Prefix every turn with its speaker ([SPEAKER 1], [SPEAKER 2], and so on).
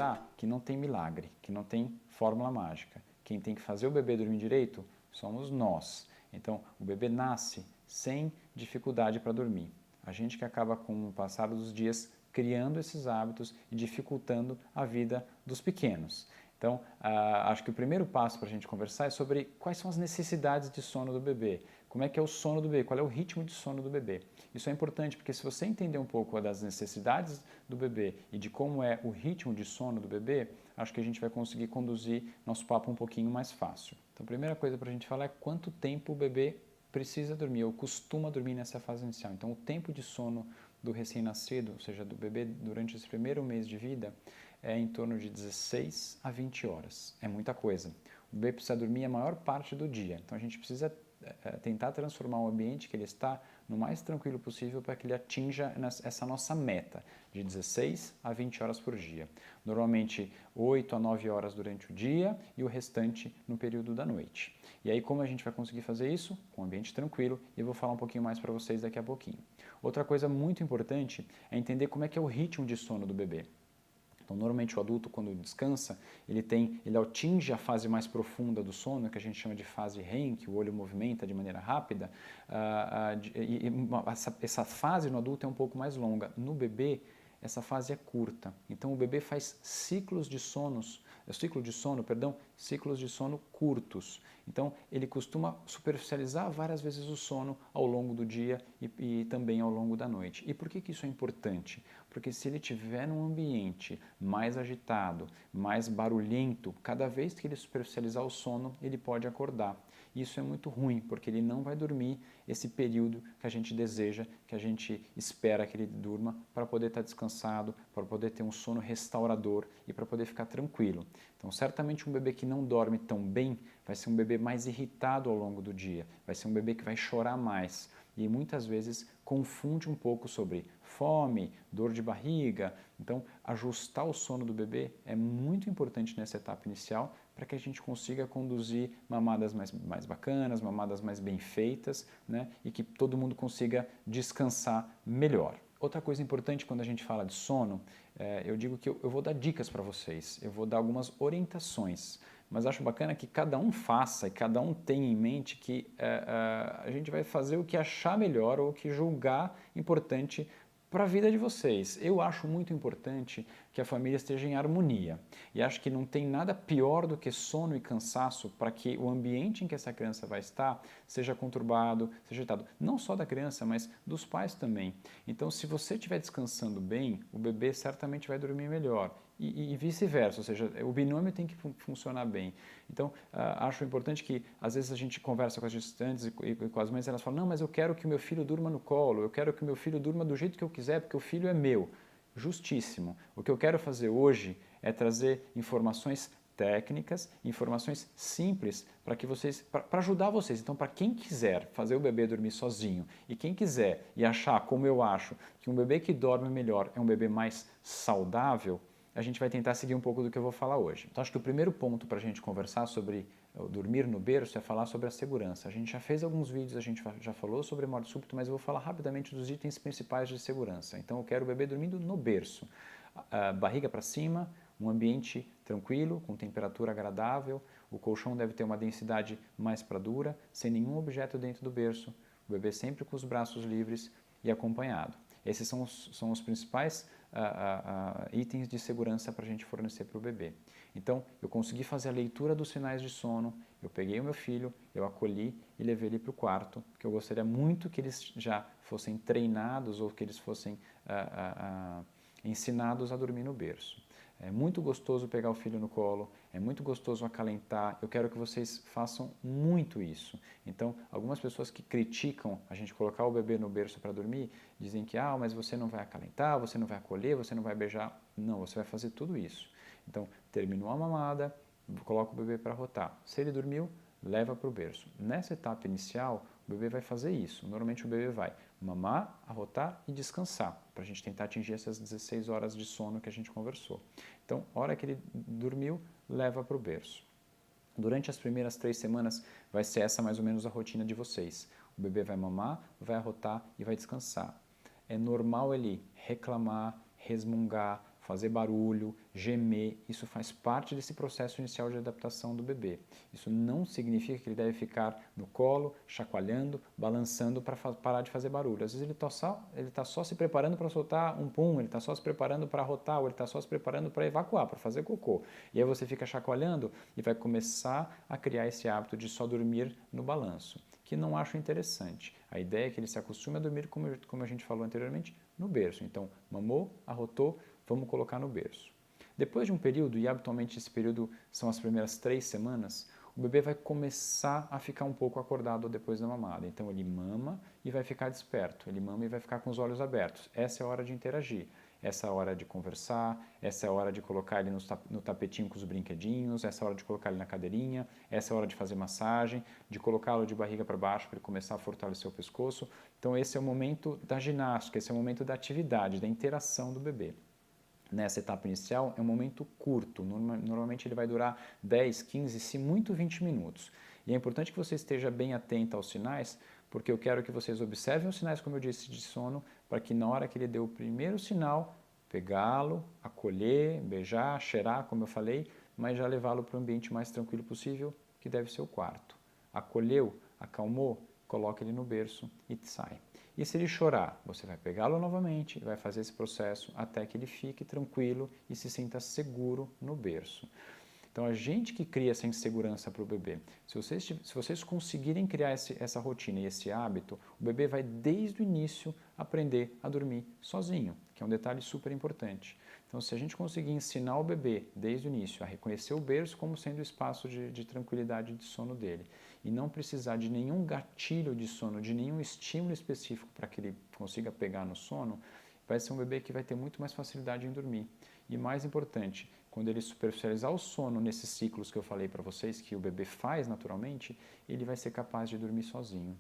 [SPEAKER 1] lembrar que não tem milagre, que não tem fórmula mágica. Quem tem que fazer o bebê dormir direito somos nós. Então, o bebê nasce sem dificuldade para dormir. A gente que acaba, com o passar dos dias, criando esses hábitos e dificultando a vida dos pequenos. Então, acho que o primeiro passo para a gente conversar é sobre quais são as necessidades de sono do bebê. Como é que é o sono do bebê? Qual é o ritmo de sono do bebê? Isso é importante porque se você entender um pouco das necessidades do bebê e de como é o ritmo de sono do bebê, acho que a gente vai conseguir conduzir nosso papo um pouquinho mais fácil. Então, a primeira coisa para a gente falar é quanto tempo o bebê precisa dormir ou costuma dormir nessa fase inicial. Então, o tempo de sono do recém-nascido, ou seja, do bebê durante esse primeiro mês de vida, é em torno de 16 a 20 horas. É muita coisa. O bebê precisa dormir a maior parte do dia. Então, a gente precisa tentar transformar o ambiente que ele está no mais tranquilo possível para que ele atinja essa nossa meta de 16 a 20 horas por dia. Normalmente 8 a 9 horas durante o dia e o restante no período da noite. E aí como a gente vai conseguir fazer isso? Com um ambiente tranquilo, e eu vou falar um pouquinho mais para vocês daqui a pouquinho. Outra coisa muito importante é entender como é que é o ritmo de sono do bebê. Então, normalmente o adulto, quando descansa, ele atinge a fase mais profunda do sono, que a gente chama de fase REM, que o olho movimenta de maneira rápida, essa fase no adulto é um pouco mais longa. No bebê, essa fase é curta. Então, o bebê faz ciclos de sono curtos. Então, ele costuma superficializar várias vezes o sono ao longo do dia e também ao longo da noite. E por que isso é importante? Porque se ele estiver num ambiente mais agitado, mais barulhento, cada vez que ele superficializar o sono, ele pode acordar. Isso é muito ruim, porque ele não vai dormir esse período que a gente deseja, que a gente espera que ele durma para poder estar descansado, para poder ter um sono restaurador e para poder ficar tranquilo. Então, certamente um bebê que não dorme tão bem vai ser um bebê mais irritado ao longo do dia, vai ser um bebê que vai chorar mais e muitas vezes confunde um pouco sobre fome, dor de barriga. Então, ajustar o sono do bebê é muito importante nessa etapa inicial para que a gente consiga conduzir mamadas mais bacanas, mamadas mais bem feitas, né? E que todo mundo consiga descansar melhor. Outra coisa importante quando a gente fala de sono, eu digo que eu vou dar dicas para vocês, eu vou dar algumas orientações, mas acho bacana que cada um faça e cada um tenha em mente que a gente vai fazer o que achar melhor ou o que julgar importante para a vida de vocês. Eu acho muito importante que a família esteja em harmonia e acho que não tem nada pior do que sono e cansaço para que o ambiente em que essa criança vai estar seja conturbado, seja agitado. Não só da criança, mas dos pais também. Então, se você estiver descansando bem, o bebê certamente vai dormir melhor. E vice-versa, ou seja, o binômio tem que funcionar bem. Então, acho importante que, às vezes, a gente conversa com as gestantes e com as mães, elas falam, não, mas eu quero que o meu filho durma no colo, eu quero que o meu filho durma do jeito que eu quiser, porque o filho é meu. Justíssimo. O que eu quero fazer hoje é trazer informações técnicas, informações simples para que vocês, para ajudar vocês. Então, para quem quiser fazer o bebê dormir sozinho e quem quiser e achar, como eu acho, que um bebê que dorme melhor é um bebê mais saudável, a gente vai tentar seguir um pouco do que eu vou falar hoje. Então, acho que o primeiro ponto para a gente conversar sobre dormir no berço é falar sobre a segurança. A gente já fez alguns vídeos, a gente já falou sobre morte súbita, mas eu vou falar rapidamente dos itens principais de segurança. Então, eu quero o bebê dormindo no berço. Barriga para cima, um ambiente tranquilo, com temperatura agradável, o colchão deve ter uma densidade mais para dura, sem nenhum objeto dentro do berço, o bebê sempre com os braços livres e acompanhado. Esses são os principais itens de segurança para a gente fornecer para o bebê. Então, eu consegui fazer a leitura dos sinais de sono, eu peguei o meu filho, eu acolhi e levei ele para o quarto, que eu gostaria muito que eles já fossem treinados ou que eles fossem ensinados a dormir no berço. É muito gostoso pegar o filho no colo, é muito gostoso acalentar, eu quero que vocês façam muito isso. Então, algumas pessoas que criticam a gente colocar o bebê no berço para dormir, dizem que, mas você não vai acalentar, você não vai acolher, você não vai beijar. Não, você vai fazer tudo isso. Então, terminou a mamada, coloca o bebê para rotar. Se ele dormiu, leva para o berço. Nessa etapa inicial, o bebê vai fazer isso. Normalmente o bebê vai mamar, arrotar e descansar, para a gente tentar atingir essas 16 horas de sono que a gente conversou. Então, a hora que ele dormiu, leva para o berço. Durante as primeiras 3 semanas, vai ser essa mais ou menos a rotina de vocês. O bebê vai mamar, vai arrotar e vai descansar. É normal ele reclamar, resmungar, fazer barulho, gemer, isso faz parte desse processo inicial de adaptação do bebê. Isso não significa que ele deve ficar no colo, chacoalhando, balançando para parar de fazer barulho. Às vezes ele está só se preparando para soltar um pum, ele está só se preparando para arrotar, ou ele está só se preparando para evacuar, para fazer cocô. E aí você fica chacoalhando e vai começar a criar esse hábito de só dormir no balanço, que não acho interessante. A ideia é que ele se acostume a dormir, como a gente falou anteriormente, no berço. Então, mamou, arrotou, vamos colocar no berço. Depois de um período, e habitualmente esse período são as primeiras 3 semanas, o bebê vai começar a ficar um pouco acordado depois da mamada. Então ele mama e vai ficar desperto, ele mama e vai ficar com os olhos abertos. Essa é a hora de interagir, essa é a hora de conversar, essa é a hora de colocar ele no tapetinho com os brinquedinhos, essa é a hora de colocar ele na cadeirinha, essa é a hora de fazer massagem, de colocá-lo de barriga para baixo para ele começar a fortalecer o pescoço. Então esse é o momento da ginástica, esse é o momento da atividade, da interação do bebê. Nessa etapa inicial é um momento curto, normalmente ele vai durar 10, 15, se muito 20 minutos. E é importante que você esteja bem atento aos sinais, porque eu quero que vocês observem os sinais, como eu disse, de sono, para que na hora que ele deu o primeiro sinal, pegá-lo, acolher, beijar, cheirar, como eu falei, mas já levá-lo para o ambiente mais tranquilo possível, que deve ser o quarto. Acolheu, acalmou, coloca ele no berço e sai. E se ele chorar, você vai pegá-lo novamente e vai fazer esse processo até que ele fique tranquilo e se sinta seguro no berço. Então, a gente que cria essa insegurança para o bebê, se vocês conseguirem criar essa rotina e esse hábito, o bebê vai desde o início aprender a dormir sozinho, que é um detalhe super importante. Então, se a gente conseguir ensinar o bebê desde o início a reconhecer o berço como sendo o espaço de tranquilidade de sono dele e não precisar de nenhum gatilho de sono, de nenhum estímulo específico para que ele consiga pegar no sono, vai ser um bebê que vai ter muito mais facilidade em dormir. E mais importante, quando ele superficializar o sono nesses ciclos que eu falei para vocês, que o bebê faz naturalmente, ele vai ser capaz de dormir sozinho.